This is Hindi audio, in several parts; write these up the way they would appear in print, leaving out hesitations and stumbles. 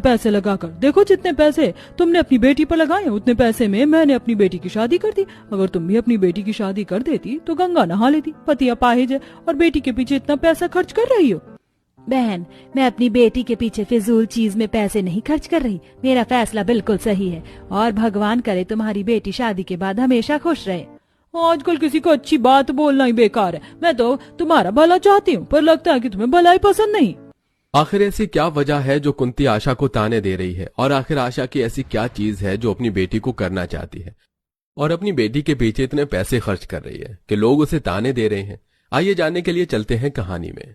पैसे लगाकर देखो, जितने पैसे तुमने अपनी बेटी पर लगाए उतने पैसे में मैंने अपनी बेटी की शादी कर दी। अगर तुम भी अपनी बेटी की शादी कर देती तो गंगा नहा लेती। पति अपाहिज है और बेटी के पीछे इतना पैसा खर्च कर रही हो। बहन, मैं अपनी बेटी के पीछे फिजूल चीज में पैसे नहीं खर्च कर रही। मेरा फैसला बिल्कुल सही है और भगवान करे तुम्हारी बेटी शादी के बाद हमेशा खुश रहे। आजकल किसी को अच्छी बात बोलना ही बेकार है। मैं तो तुम्हारा भला चाहती हूँ, पर लगता है कि तुम्हें भलाई पसंद नहीं। आखिर ऐसी क्या वजह है जो कुंती आशा को ताने दे रही है, और आखिर आशा की ऐसी क्या चीज है जो अपनी बेटी को करना चाहती है और अपनी बेटी के पीछे इतने पैसे खर्च कर रही है कि लोग उसे ताने दे रहे हैं। आइए जानने के लिए चलते हैं कहानी में।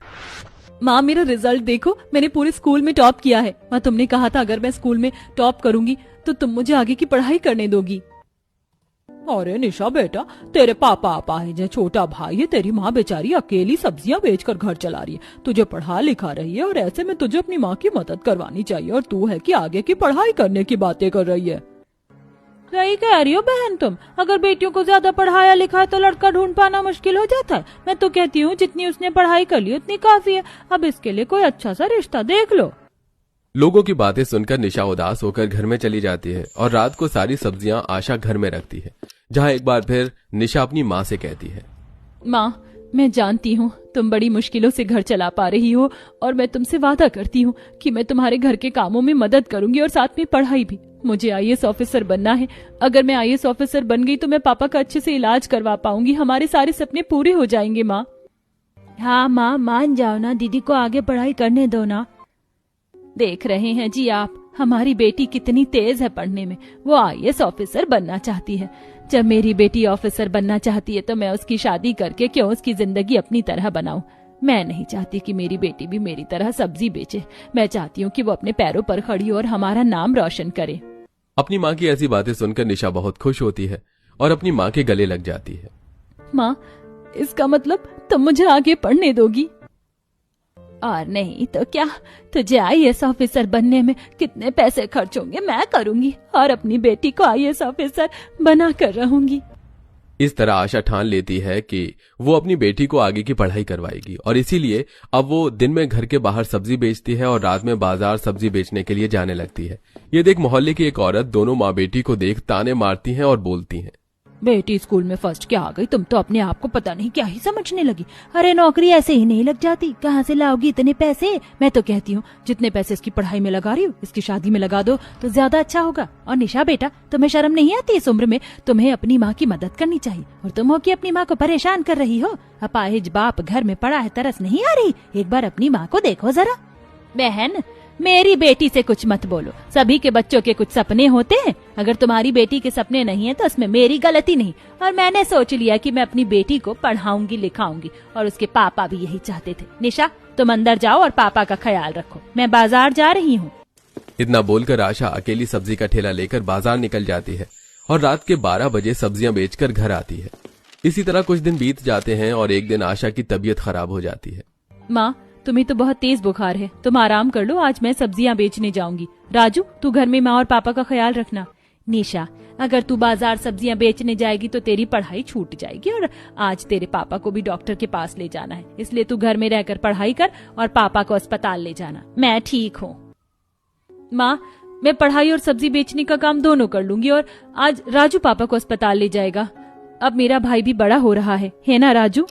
माँ, मेरा रिजल्ट देखो, मैंने पूरे स्कूल में टॉप किया है। माँ, तुमने कहा था अगर मैं स्कूल में टॉप करूंगी तो तुम मुझे आगे की पढ़ाई करने दोगी। अरे निशा बेटा, तेरे पापा अपाहिज है, छोटा भाई है, तेरी माँ बेचारी अकेली सब्जियां बेचकर घर चला रही है, तुझे पढ़ा लिखा रही है और ऐसे में तुझे अपनी माँ की मदद करवानी चाहिए, और तू है कि आगे की पढ़ाई करने की बातें कर रही है। सही कह रही हो बहन तुम। अगर बेटियों को ज्यादा पढ़ाया लिखा है तो लड़का ढूंढ पाना मुश्किल हो जाता है। मैं तो कहती हूँ जितनी उसने पढ़ाई कर ली उतनी काफी है। अब इसके लिए कोई अच्छा सा रिश्ता देख लो। लोगों की बातें सुनकर निशा उदास होकर घर में चली जाती है और रात को सारी सब्जियां आशा घर में रखती है, जहां एक बार फिर निशा अपनी माँ से कहती है, माँ, मैं जानती हूँ तुम बड़ी मुश्किलों से घर चला पा रही हो, और मैं तुमसे वादा करती हूँ कि मैं तुम्हारे घर के कामों में मदद करूंगी और साथ में पढ़ाई भी। मुझे IAS ऑफिसर बनना है। अगर मैं IAS ऑफिसर बन गई तो मैं पापा का अच्छे से इलाज करवा पाऊंगी। हमारे सारे सपने पूरे हो जाएंगे माँ। हाँ माँ, मान जाओ ना, दीदी को आगे पढ़ाई करने दो ना। देख रहे हैं जी आप, हमारी बेटी कितनी तेज है पढ़ने में। वो IAS ऑफिसर बनना चाहती है। जब मेरी बेटी ऑफिसर बनना चाहती है तो मैं उसकी शादी करके क्यों उसकी जिंदगी अपनी तरह बनाऊं। मैं नहीं चाहती कि मेरी बेटी भी मेरी तरह सब्जी बेचे। मैं चाहती हूँ कि वो अपने पैरों पर खड़ी हो और हमारा नाम रोशन करे। अपनी माँ की ऐसी बातें सुनकर निशा बहुत खुश होती है और अपनी माँ के गले लग जाती है। माँ, इसका मतलब तुम मुझे आगे पढ़ने दोगी? और नहीं तो क्या, तुझे IAS ऑफिसर बनने में कितने पैसे खर्च होंगे मैं करूंगी और अपनी बेटी को IAS ऑफिसर बना कर रहूंगी। इस तरह आशा ठान लेती है कि वो अपनी बेटी को आगे की पढ़ाई करवाएगी, और इसीलिए अब वो दिन में घर के बाहर सब्जी बेचती है और रात में बाजार सब्जी बेचने के लिए जाने लगती है। ये देख मोहल्ले की एक औरत दोनों माँ बेटी को देख ताने मारती हैं और बोलती हैं, बेटी स्कूल में फर्स्ट क्या आ गई, तुम तो अपने आप को पता नहीं क्या ही समझने लगी। अरे नौकरी ऐसे ही नहीं लग जाती, कहाँ से लाओगी इतने पैसे। मैं तो कहती हूँ जितने पैसे इसकी पढ़ाई में लगा रही हो इसकी शादी में लगा दो तो ज्यादा अच्छा होगा। और निशा बेटा, तुम्हें शर्म नहीं आती इस उम्र में? तुम्हें अपनी माँ की मदद करनी चाहिए, और तुम हो कि अपनी माँ को परेशान कर रही हो। अपाहिज बाप घर में पड़ा है, तरस नहीं आ रही? एक बार अपनी माँ को देखो जरा। बहन, मेरी बेटी से कुछ मत बोलो। सभी के बच्चों के कुछ सपने होते हैं। अगर तुम्हारी बेटी के सपने नहीं है तो उसमें मेरी गलती नहीं। और मैंने सोच लिया कि मैं अपनी बेटी को पढ़ाऊंगी लिखाऊंगी, और उसके पापा भी यही चाहते थे। निशा, तुम अंदर जाओ और पापा का ख्याल रखो, मैं बाजार जा रही हूँ। इतना बोलकर आशा अकेली सब्जी का ठेला लेकर बाजार निकल जाती है और रात के 12 बजे सब्जियां बेचकर घर आती है। इसी तरह कुछ दिन बीत जाते हैं और एक दिन आशा की तबीयत खराब हो जाती है। माँ, तुम्हें तो बहुत तेज बुखार है, तुम आराम कर लो, आज मैं सब्जियां बेचने जाऊंगी। राजू, तू घर में माँ और पापा का ख्याल रखना। निशा, अगर तू बाजार सब्जियां बेचने जाएगी तो तेरी पढ़ाई छूट जाएगी, और आज तेरे पापा को भी डॉक्टर के पास ले जाना है, इसलिए तू घर में रहकर पढ़ाई कर और पापा को अस्पताल ले जाना। मैं ठीक हूँ। माँ, मैं पढ़ाई और सब्जी बेचने का काम दोनों कर लूंगी, और आज राजू पापा को अस्पताल ले जाएगा। अब मेरा भाई भी बड़ा हो रहा है ना राजू?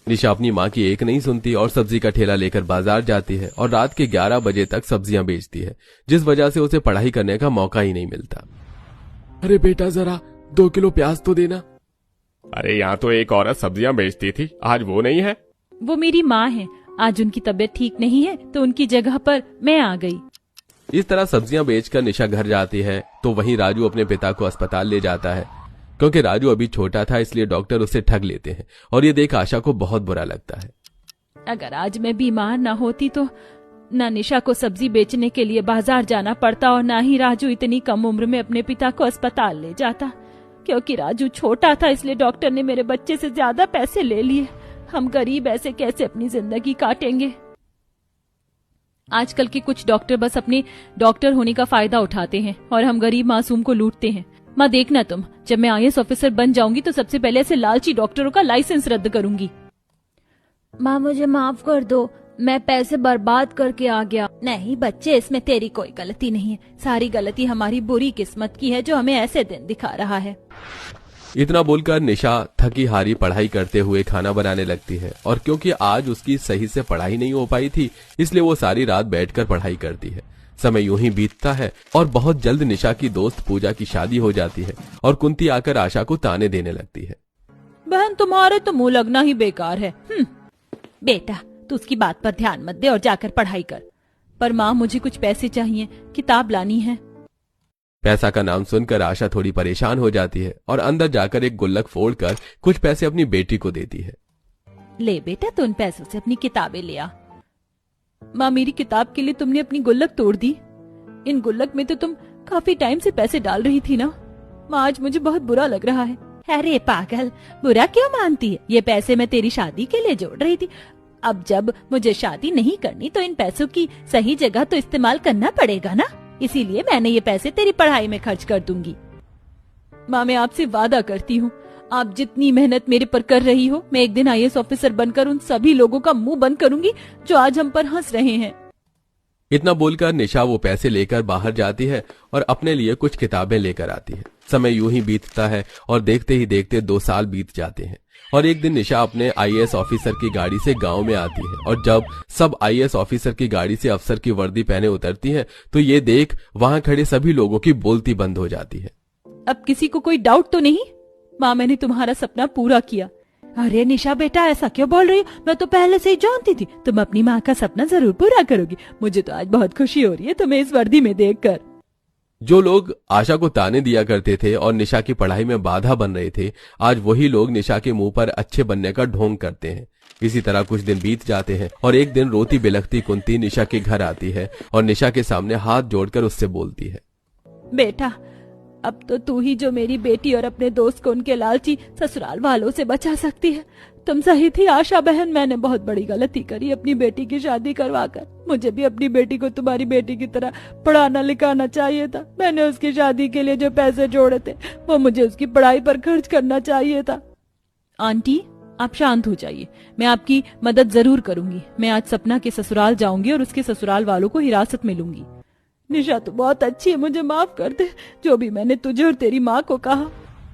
निशा अपनी माँ की एक नहीं सुनती और सब्जी का ठेला लेकर बाजार जाती है और रात के 11 बजे तक सब्जियां बेचती है, जिस वजह से उसे पढ़ाई करने का मौका ही नहीं मिलता। अरे बेटा, जरा 2 किलो प्याज तो देना। अरे यहाँ तो एक औरत सब्जियां बेचती थी, आज वो नहीं है? वो मेरी माँ है, आज उनकी तबीयत ठीक नहीं है तो उनकी जगह पर मैं आ गई। इस तरह सब्जियां बेचकर निशा घर जाती है तो वहीं राजू अपने पिता को अस्पताल ले जाता है। क्योंकि राजू अभी छोटा था इसलिए डॉक्टर उसे ठग लेते हैं, और ये देख आशा को बहुत बुरा लगता है। अगर आज मैं बीमार ना होती तो ना निशा को सब्जी बेचने के लिए बाजार जाना पड़ता, और ना ही राजू इतनी कम उम्र में अपने पिता को अस्पताल ले जाता। क्योंकि राजू छोटा था इसलिए डॉक्टर ने मेरे बच्चे से ज्यादा पैसे ले लिए। हम गरीब ऐसे कैसे अपनी जिंदगी काटेंगे। आजकल के कुछ डॉक्टर बस अपने डॉक्टर होने का फायदा उठाते हैं और हम गरीब मासूम को लूटते हैं। माँ, देखना तुम, जब मैं IAS ऑफिसर बन जाऊंगी तो सबसे पहले ऐसे लालची डॉक्टरों का लाइसेंस रद्द करूंगी। माँ, मुझे माफ कर दो, मैं पैसे बर्बाद करके आ गया। नहीं बच्चे, इसमें तेरी कोई गलती नहीं है, सारी गलती हमारी बुरी किस्मत की है जो हमें ऐसे दिन दिखा रहा है। इतना बोलकर निशा थकी हारी पढ़ाई करते हुए खाना बनाने लगती है और क्योंकि आज उसकी सही से पढ़ाई नहीं हो पाई थी इसलिए वो सारी रात बैठकर पढ़ाई करती है। समय यूं ही बीतता है और बहुत जल्द निशा की दोस्त पूजा की शादी हो जाती है और कुंती आकर आशा को ताने देने लगती है। बहन तुम्हारे तो मुंह लगना ही बेकार है। बेटा तू उसकी बात पर ध्यान मत दे और जाकर पढ़ाई कर। पर माँ मुझे कुछ पैसे चाहिए, किताब लानी है। पैसा का नाम सुनकर आशा थोड़ी परेशान हो जाती है और अंदर जाकर एक गुल्लक फोड़कर कुछ पैसे अपनी बेटी को देती है। ले बेटा, तू उन पैसों से अपनी किताबें ले आ। माँ मेरी किताब के लिए तुमने अपनी गुल्लक तोड़ दी। इन गुल्लक में तो तुम काफी टाइम से पैसे डाल रही थी ना। माँ आज मुझे बहुत बुरा लग रहा है। अरे पागल, बुरा क्यों मानती है? ये पैसे मैं तेरी शादी के लिए जोड़ रही थी। अब जब मुझे शादी नहीं करनी तो इन पैसों की सही जगह तो इस्तेमाल करना पड़ेगा ना, इसीलिए मैंने ये पैसे तेरी पढ़ाई में खर्च कर दूंगी। माँ मैं आपसे वादा करती हूँ, आप जितनी मेहनत मेरे पर कर रही हो, मैं एक दिन IAS ऑफिसर बनकर उन सभी लोगों का मुंह बंद करूंगी जो आज हम पर हंस रहे हैं। इतना बोलकर निशा वो पैसे लेकर बाहर जाती है और अपने लिए कुछ किताबें लेकर आती है। समय यूं ही बीतता है और देखते ही देखते 2 साल बीत जाते हैं और एक दिन निशा अपने IAS ऑफिसर की गाड़ी से गांव में आती है और जब सब IAS ऑफिसर की गाड़ी से अफसर की वर्दी पहने उतरती है तो ये देख वहां खड़े सभी लोगों की बोलती बंद हो जाती है। अब किसी को कोई डाउट तो नहीं? माँ मैंने तुम्हारा सपना पूरा किया। अरे निशा बेटा, ऐसा क्यों बोल रही हो? मैं तो पहले से ही जानती थी तुम अपनी माँ का सपना जरूर पूरा करोगी। मुझे तो आज बहुत खुशी हो रही है तुम्हें इस वर्दी में देखकर। जो लोग आशा को ताने दिया करते थे और निशा की पढ़ाई में बाधा बन रहे थे, आज वही लोग निशा के मुंह पर अच्छे बनने का ढोंग करते हैं। इसी तरह कुछ दिन बीत जाते हैं और एक दिन रोती बिलखती कुंती निशा के घर आती है और निशा के सामने हाथ जोड़कर उससे बोलती है, बेटा अब तो तू ही जो मेरी बेटी और अपने दोस्त को उनके लालची ससुराल वालों से बचा सकती है। तुम सही थी आशा बहन, मैंने बहुत बड़ी गलती करी अपनी बेटी की शादी करवाकर। मुझे भी अपनी बेटी को तुम्हारी बेटी की तरह पढ़ाना लिखाना चाहिए था। मैंने उसकी शादी के लिए जो पैसे जोड़े थे वो मुझे उसकी पढ़ाई पर खर्च करना चाहिए था। आंटी आप शांत हो जाइए, मैं आपकी मदद जरूर करूंगी। मैं आज सपना के ससुराल जाऊंगी और उसके ससुराल वालों को हिरासत में लूंगी। निशा तू बहुत अच्छी है, मुझे माफ कर दे जो भी मैंने तुझे और तेरी माँ को कहा।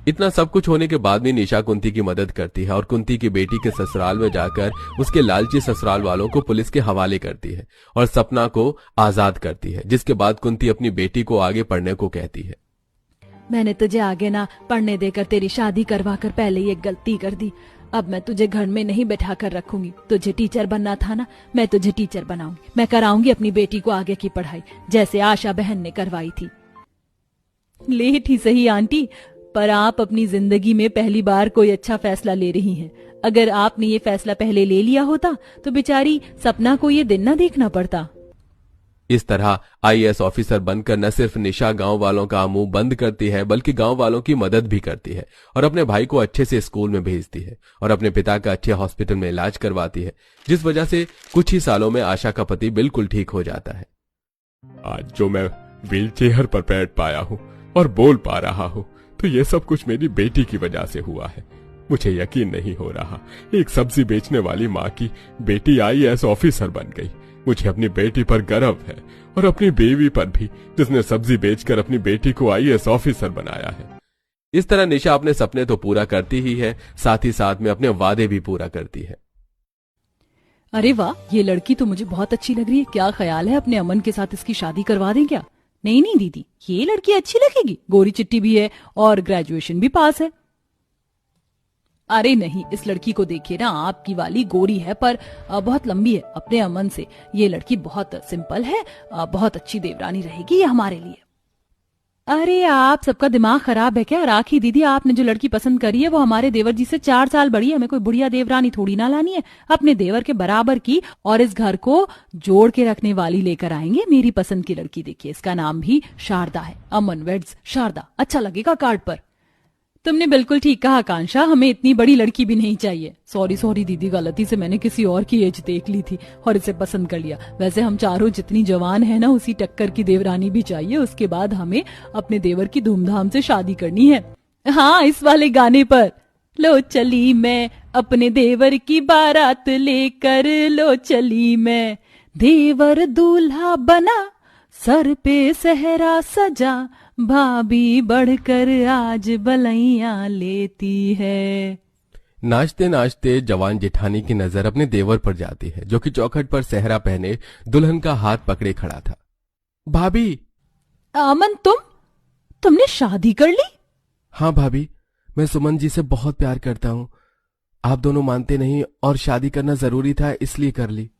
इतना सब कुछ होने के बाद भी निशा कुंती की मदद करती है और कुंती की बेटी के ससुराल में जाकर उसके लालची ससुराल वालों को पुलिस के हवाले करती है और सपना को आजाद करती है। जिसके बाद कुंती अपनी बेटी को आगे पढ़ने को कहती है। मैंने तुझे आगे ना पढ़ने देकर तेरी शादी करवाकर पहले ही एक गलती कर दी। अब मैं तुझे घर में नहीं बैठा कर रखूंगी। तुझे टीचर बनना था ना, मैं तुझे टीचर बनाऊंगी। मैं कराऊंगी अपनी बेटी को आगे की पढ़ाई जैसे आशा बहन ने करवाई थी। लेट ही सही आंटी, पर आप अपनी जिंदगी में पहली बार कोई अच्छा फैसला ले रही हैं। अगर आपने ये फैसला पहले ले लिया होता तो बेचारी सपना को ये दिन न देखना पड़ता। इस तरह IAS ऑफिसर बनकर न सिर्फ निशा गांव वालों का मुंह बंद करती है बल्कि गांव वालों की मदद भी करती है और अपने भाई को अच्छे से स्कूल में भेजती है और अपने पिता का अच्छे हॉस्पिटल में इलाज करवाती है, जिस वजह से कुछ ही सालों में आशा का पति बिल्कुल ठीक हो जाता है। आज जो मैं व्हीलचेयर पर बैठ पाया हूँ और बोल पा रहा हूँ तो ये सब कुछ मेरी बेटी की वजह से हुआ है। मुझे यकीन नहीं हो रहा, एक सब्जी बेचने वाली माँ की बेटी IAS ऑफिसर बन गई। मुझे अपनी बेटी पर गर्व है और अपनी बीवी पर भी, जिसने सब्जी बेचकर अपनी बेटी को IAS ऑफिसर बनाया है। इस तरह निशा अपने सपने तो पूरा करती ही है, साथ ही साथ में अपने वादे भी पूरा करती है। अरे वाह, ये लड़की तो मुझे बहुत अच्छी लग रही है। क्या ख्याल है अपने अमन के साथ इसकी शादी करवा दें क्या? नहीं नहीं दीदी, ये लड़की अच्छी लगेगी, गोरी चिट्टी भी है और ग्रेजुएशन भी पास है। अरे नहीं, इस लड़की को देखिए ना, आपकी वाली गोरी है पर बहुत लंबी है अपने अमन से। ये लड़की बहुत सिंपल है, बहुत अच्छी देवरानी रहेगी ये हमारे लिए। अरे आप सबका दिमाग खराब है क्या? राखी दीदी, आपने जो लड़की पसंद करी है वो हमारे देवर जी से 4 साल बड़ी है। हमें कोई बुढ़िया देवरानी थोड़ी ना लानी है, अपने देवर के बराबर की और इस घर को जोड़ के रखने वाली लेकर आएंगे। मेरी पसंद की लड़की देखिए, इसका नाम भी शारदा है। अमन वेड्स शारदा, अच्छा लगेगा कार्ड पर। तुमने बिल्कुल ठीक कहा कांक्षा, हमें इतनी बड़ी लड़की भी नहीं चाहिए। सॉरी दीदी, गलती से मैंने किसी और की एज देख ली थी और इसे पसंद कर लिया। वैसे हम चारों जितनी जवान है ना, उसी टक्कर की देवरानी भी चाहिए। उसके बाद हमें अपने देवर की धूमधाम से शादी करनी है। हाँ, इस वाले गाने पर। लो चली मैं अपने देवर की बारात लेकर लो चली मैं, देवर दूल्हा बना सर पे सहरा सजा, भाभी बढ़कर आज बलैया लेती है। नाचते नाचते जवान जेठानी की नजर अपने देवर पर जाती है, जो कि चौखट पर सेहरा पहने दुल्हन का हाथ पकड़े खड़ा था। भाभी। अमन, तुमने शादी कर ली? हाँ भाभी, मैं सुमन जी से बहुत प्यार करता हूँ। आप दोनों मानते नहीं और शादी करना जरूरी था, इसलिए कर ली।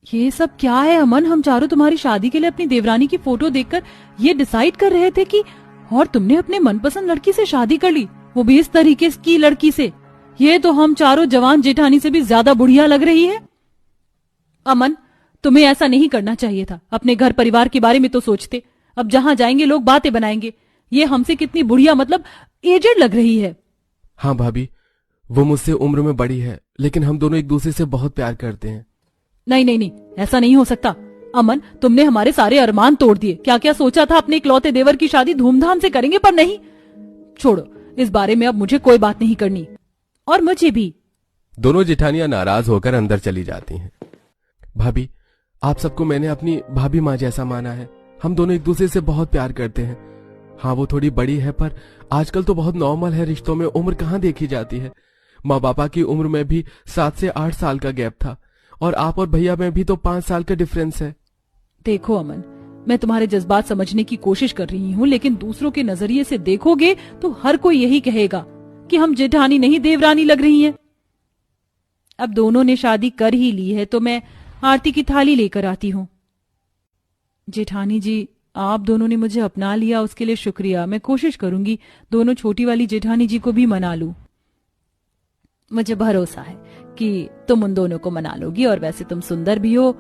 ये सब क्या है अमन? हम चारों तुम्हारी शादी के लिए अपनी देवरानी की फोटो देखकर ये डिसाइड कर रहे थे कि, और तुमने अपने मनपसंद लड़की से शादी कर ली, वो भी इस तरीके की लड़की से। ये तो हम चारों जवान जेठानी से भी ज्यादा बुढ़िया लग रही है। अमन, तुम्हें ऐसा नहीं करना चाहिए था। अपने घर परिवार के बारे में तो सोचते। अब जहां जाएंगे लोग बातें बनाएंगे। ये हमसे कितनी बुढ़िया, मतलब एजेड लग रही है। हाँ भाभी, वो मुझसे उम्र में बड़ी है, लेकिन हम दोनों एक दूसरे से बहुत प्यार करते हैं। नहीं नहीं नहीं, ऐसा नहीं हो सकता। अमन, तुमने हमारे सारे अरमान तोड़ दिए। क्या क्या सोचा था, अपने इकलौते देवर की शादी धूमधाम से करेंगे, पर नहीं। छोड़ो, इस बारे में अब मुझे कोई बात नहीं करनी, और मुझे भी। दोनों जेठानियां नाराज होकर अंदर चली जाती हैं। भाभी, आप सबको मैंने अपनी भाभी माँ जैसा माना है। हम दोनों एक दूसरे से बहुत प्यार करते हैं। हाँ, वो थोड़ी बड़ी है, पर आजकल तो बहुत नॉर्मल है, रिश्तों में उम्र कहाँ देखी जाती है। माँ बापा की उम्र में भी 7 से 8 साल का गैप था, और आप और भैया में भी तो 5 साल का डिफरेंस है। देखो अमन, मैं तुम्हारे जज्बात समझने की कोशिश कर रही हूँ, लेकिन दूसरों के नजरिए से देखोगे तो हर कोई यही कहेगा कि हम जेठानी नहीं देवरानी लग रही हैं। अब दोनों ने शादी कर ही ली है, तो मैं आरती की थाली लेकर आती हूँ। जेठानी जी, आप दोनों ने मुझे अपना लिया, उसके लिए शुक्रिया। मैं कोशिश करूंगी दोनों छोटी वाली जेठानी जी को भी मना लूं। मुझे भरोसा है कि तुम उन दोनों को मना लोगी, और वैसे तुम सुंदर भी हो।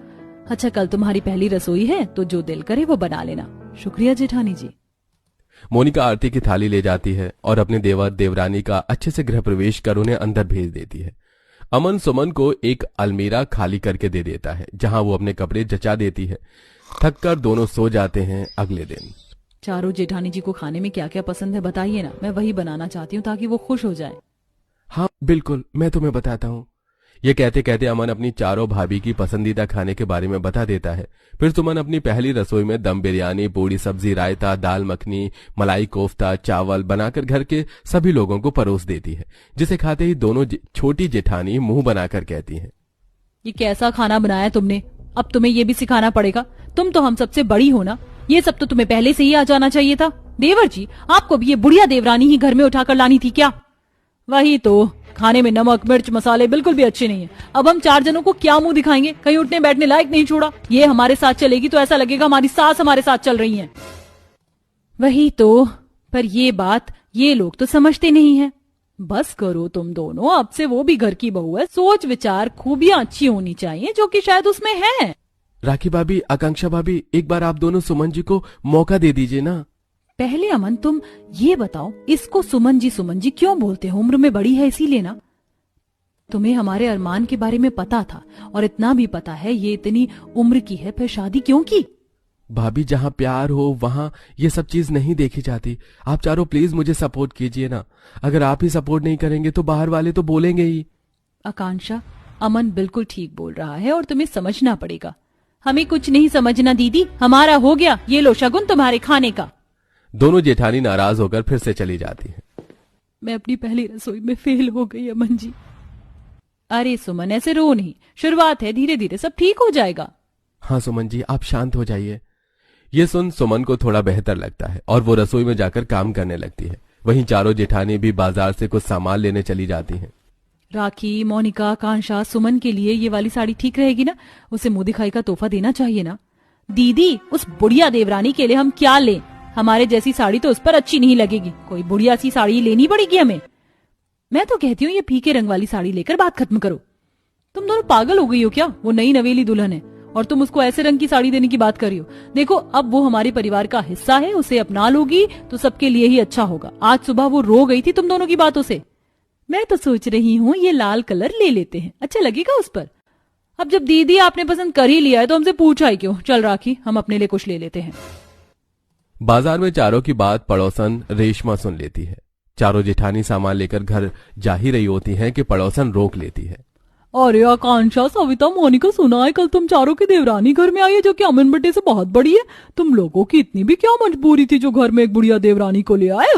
अच्छा, कल तुम्हारी पहली रसोई है, तो जो दिल करे वो बना लेना। शुक्रिया जेठानी जी। मोनिका आरती की थाली ले जाती है और अपने देवर देवरानी का अच्छे से गृह प्रवेश कर उन्हें अंदर भेज देती है। अमन सुमन को एक अलमीरा खाली करके दे देता है, जहां वो अपने कपड़े जचा देती है। थक कर दोनों सो जाते हैं। अगले दिन चारों जेठानी जी को खाने में क्या क्या पसंद है बताइए ना, मैं वही बनाना चाहती हूँ ताकि वो खुश हो जाए। हाँ बिल्कुल, मैं तुम्हें बताता हूँ। ये कहते कहते अमन अपनी चारों भाभी की पसंदीदा खाने के बारे में बता देता है। फिर सुमन अपनी पहली रसोई में दम बिरयानी, पूड़ी सब्जी, रायता, दाल मखनी, मलाई कोफ्ता, चावल बनाकर घर के सभी लोगों को परोस देती है, जिसे खाते ही दोनों छोटी जेठानी मुंह बनाकर कहती हैं, ये कैसा खाना बनाया तुमने? अब तुम्हें ये भी सिखाना पड़ेगा। तुम तो हम सबसे बड़ी हो ना, ये सब तो तुम्हें पहले से ही आ जाना चाहिए था। देवर जी, आपको भी ये बुढ़िया देवरानी ही घर में उठाकर लानी थी क्या? वही तो, खाने में नमक मिर्च मसाले बिल्कुल भी अच्छे नहीं है। अब हम 4 जनों को क्या मुंह दिखाएंगे? कहीं उठने बैठने लायक नहीं छोड़ा। ये हमारे साथ चलेगी तो ऐसा लगेगा हमारी सास हमारे साथ चल रही है। वही तो, पर ये बात ये लोग तो समझते नहीं है। बस करो तुम दोनों, अब से वो भी घर की बहू है। सोच विचार खूबियां अच्छी होनी चाहिए, जो कि शायद उसमें है। राखी भाभी, आकांक्षा भाभी, एक बार आप दोनों सुमन जी को मौका दे दीजिए ना। पहले अमन तुम ये बताओ, इसको सुमन जी क्यों बोलते हो? उम्र में बड़ी है इसीलिए ना? तुम्हें हमारे अरमान के बारे में पता था, और इतना भी पता है ये इतनी उम्र की है, फिर शादी क्यों की? भाभी, जहाँ प्यार हो वहाँ ये सब चीज नहीं देखी जाती। आप चारों प्लीज मुझे सपोर्ट कीजिए ना। अगर आप ही सपोर्ट नहीं करेंगे तो बाहर वाले तो बोलेंगे ही। आकांक्षा, अमन बिल्कुल ठीक बोल रहा है, और तुम्हें समझना पड़ेगा। हमें कुछ नहीं समझना दीदी, हमारा हो गया। ये लो शगुन तुम्हारे खाने का। दोनों जेठानी नाराज होकर फिर से चली जाती है। मैं अपनी पहली रसोई में फेल हो गई अमन जी। अरे सुमन, ऐसे रो नहीं, शुरुआत है, धीरे धीरे सब ठीक हो जाएगा। हाँ सुमन जी, आप शांत हो जाइए। ये सुन सुमन को थोड़ा बेहतर लगता है और वो रसोई में जाकर काम करने लगती है। वहीं चारों जेठानी भी बाजार से कुछ सामान लेने चली जाती हैं। राखी, मोनिका, कांशा, सुमन के लिए ये वाली साड़ी ठीक रहेगी ना? उसे मुंह दिखाई का तोहफा देना चाहिए ना। दीदी, उस बुढ़िया देवरानी के लिए हम क्या लें? हमारे जैसी साड़ी तो उस पर अच्छी नहीं लगेगी, कोई बुढ़िया सी साड़ी लेनी पड़ेगी हमें। मैं तो कहती हूँ ये फीके रंग वाली साड़ी लेकर बात खत्म करो। तुम दोनों पागल हो गई हो क्या? वो नई नवेली दुल्हन है और तुम उसको ऐसे रंग की साड़ी देने की बात कर रही हो। देखो, अब वो हमारे परिवार का हिस्सा है, उसे अपना लोगी तो सबके लिए ही अच्छा होगा। आज सुबह वो रो गई थी तुम दोनों की बातों से। मैं तो सोच रही हूँ ये लाल कलर ले लेते हैं, अच्छा लगेगा उस पर। अब जब दीदी आपने पसंद कर ही लिया है तो हमसे पूछा ही क्यों? चल राखी, हम अपने लिए कुछ ले लेते हैं। बाजार में चारों की बात पड़ोसन रेशमा सुन लेती है। चारों जेठानी सामान लेकर घर जा ही रही होती हैं कि पड़ोसन रोक लेती है। अरे आकांक्षा, सविता, मोनिका, सुना है कल तुम चारों की देवरानी घर में आई है जो कि अमन बटे से बहुत बड़ी है। तुम लोगों की इतनी भी क्या मजबूरी थी जो घर में एक बुढ़िया देवरानी को ले आए।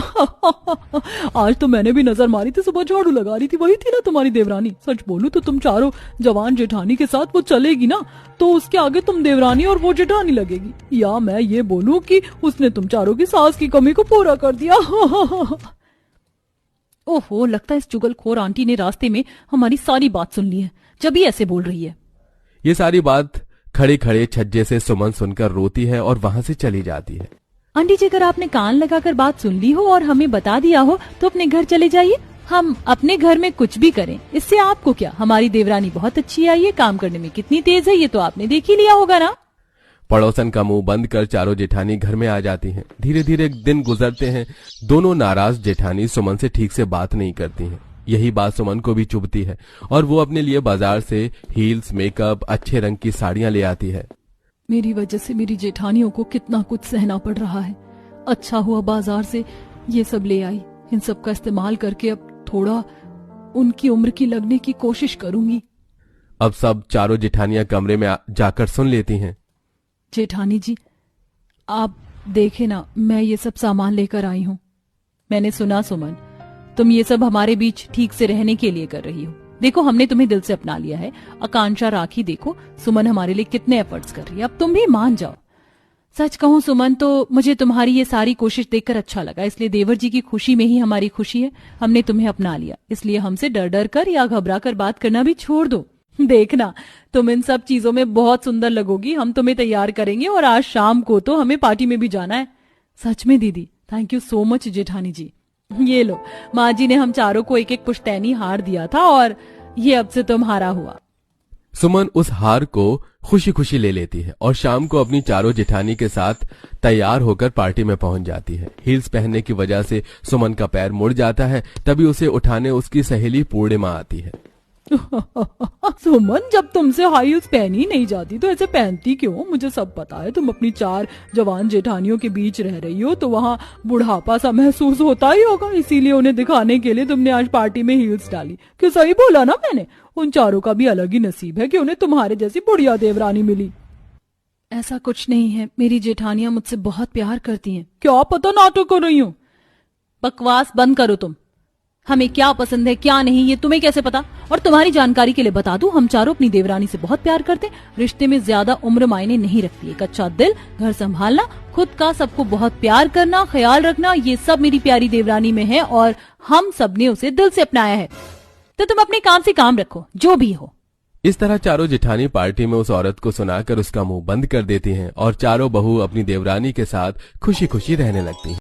आज तो मैंने भी नजर मारी थी, सुबह झाड़ू लगा रही थी, वही थी ना तुम्हारी देवरानी। सच बोलूं तो तुम चारों जवान जेठानी के साथ वो चलेगी ना तो उसके आगे तुम देवरानी और वो जेठानी लगेगी। या मैं ये बोलूं कि उसने तुम चारों की सास की कमी को पूरा कर दिया। ओहो, लगता है इस चुगलखोर आंटी ने रास्ते में हमारी सारी बात सुन ली है, जब ही ऐसे बोल रही है। ये सारी बात खड़े खड़े छज्जे से सुमन सुनकर रोती है और वहां से चली जाती है। आंटी जी, अगर आपने कान लगाकर बात सुन ली हो और हमें बता दिया हो तो अपने घर चले जाइए। हम अपने घर में कुछ भी करें, इससे आपको क्या। हमारी देवरानी बहुत अच्छी आई है, काम करने में कितनी तेज है ये तो आपने देख ही लिया होगा ना। पड़ोसन का मुंह बंद कर चारों जेठानी घर में आ जाती हैं। धीरे धीरे दिन गुजरते हैं। दोनों नाराज जेठानी सुमन से ठीक से बात नहीं करती हैं। यही बात सुमन को भी चुभती है और वो अपने लिए बाजार से हील्स, मेकअप, अच्छे रंग की साड़ियां ले आती है। मेरी वजह से मेरी जेठानियों को कितना कुछ सहना पड़ रहा है। अच्छा हुआ बाजार से ये सब ले आई। इन सब का इस्तेमाल करके अब थोड़ा उनकी उम्र की लगने की कोशिश करूंगी। अब सब चारों जेठानियां कमरे में जाकर सुन लेती हैं। जेठानी जी, आप देखे ना, मैं ये सब सामान लेकर आई हूँ। मैंने सुना सुमन, तुम ये सब हमारे बीच ठीक से रहने के लिए कर रही हो। देखो, हमने तुम्हें दिल से अपना लिया है। आकांक्षा, राखी, देखो सुमन हमारे लिए कितने एफर्ट्स कर रही है। अब तुम भी मान जाओ। सच कहूं सुमन, तो मुझे तुम्हारी ये सारी कोशिश देखकर अच्छा लगा। इसलिए देवर जी की खुशी में ही हमारी खुशी है। हमने तुम्हें अपना लिया, इसलिए हमसे डर डर कर या घबरा कर बात करना भी छोड़ दो। देखना, तुम इन सब चीजों में बहुत सुंदर लगोगी। हम तुम्हें तैयार करेंगे और आज शाम को तो हमें पार्टी में भी जाना है। सच में दीदी, थैंक यू सो मच जेठानी जी। ये लो, माँ जी ने हम चारों को एक एक पुश्तैनी हार दिया था और ये अब से तुम्हारा हुआ। सुमन उस हार को खुशी खुशी ले लेती है और शाम को अपनी चारों जेठानी के साथ तैयार होकर पार्टी में पहुंच जाती है। हील्स पहनने की वजह से सुमन का पैर मुड़ जाता है। तभी उसे उठाने उसकी सहेली पूर्णिमा आती है। सुमन, जब तुमसे हाई हील्स पहनी नहीं जाती तो ऐसे पहनती क्यों? मुझे सब पता है। तुम अपनी चार जवान जेठानियों के बीच रह रही हो तो वहाँ बुढ़ापा सा महसूस होता ही होगा, इसीलिए उन्हें दिखाने के लिए तुमने आज पार्टी में हील्स डाली। क्यों, सही बोला ना मैंने? उन चारों का भी अलग ही नसीब है कि उन्हें तुम्हारे जैसी बुढ़िया देवरानी मिली। ऐसा कुछ नहीं है, मेरी जेठानियां मुझसे बहुत प्यार करती हैं। क्या पता नाटक कर रही हूँ। बकवास बंद करो तुम। हमें क्या पसंद है क्या नहीं ये तुम्हें कैसे पता? और तुम्हारी जानकारी के लिए बता दूं, हम चारों अपनी देवरानी से बहुत प्यार करते हैं। रिश्ते में ज्यादा उम्र मायने नहीं रखती। एक अच्छा दिल, घर संभालना, खुद का सबको बहुत प्यार करना, ख्याल रखना, ये सब मेरी प्यारी देवरानी में है और हम सब ने उसे दिल से अपनाया है। तो तुम अपने काम से काम रखो, जो भी हो। इस तरह चारों जेठानी पार्टी में उस औरत को सुनाकर उसका मुंह बंद कर देती हैं और चारों बहू अपनी देवरानी के साथ खुशी खुशी रहने लगती हैं।